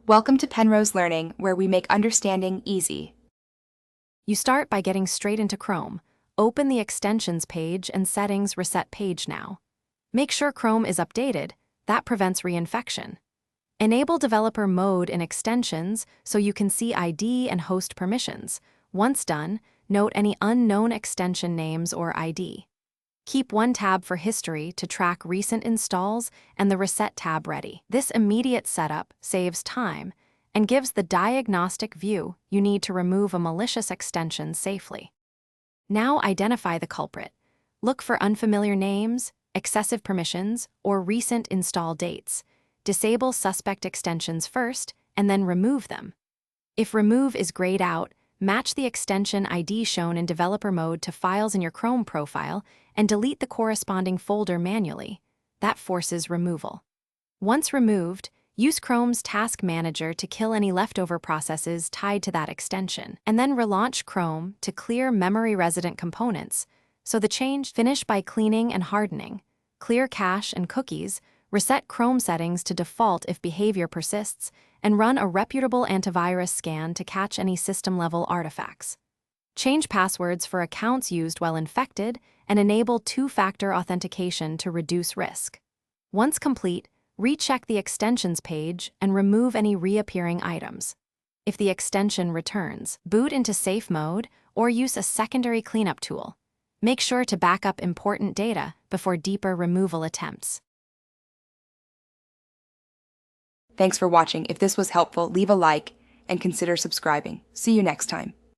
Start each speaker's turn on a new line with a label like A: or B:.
A: Welcome to Penrose Learning, where we make understanding easy.
B: You start by getting straight into Chrome. Open the Extensions page and Settings Reset Page now. Make sure Chrome is updated. That prevents reinfection. Enable Developer Mode in Extensions so you can see ID and host permissions. Once done, note any unknown extension names or ID. Keep one tab for history to track recent installs and the Reset tab ready. This immediate setup saves time and gives the diagnostic view you need to remove a malicious extension safely. Now identify the culprit. Look for unfamiliar names, excessive permissions, or recent install dates. Disable suspect extensions first and then remove them. If remove is grayed out, match the extension ID shown in developer mode to files in your Chrome profile and delete the corresponding folder manually. That forces removal. Once removed, use Chrome's Task Manager to kill any leftover processes tied to that extension, and then relaunch Chrome to clear memory-resident components. So the change finish by cleaning and hardening, clear cache and cookies, reset Chrome settings to default if behavior persists, and run a reputable antivirus scan to catch any system-level artifacts. Change passwords for accounts used while infected and enable two-factor authentication to reduce risk. Once complete, recheck the Extensions page and remove any reappearing items. If the extension returns, boot into safe mode or use a secondary cleanup tool. Make sure to back up important data before deeper removal attempts.
A: Thanks for watching. If this was helpful, leave a like and consider subscribing. See you next time.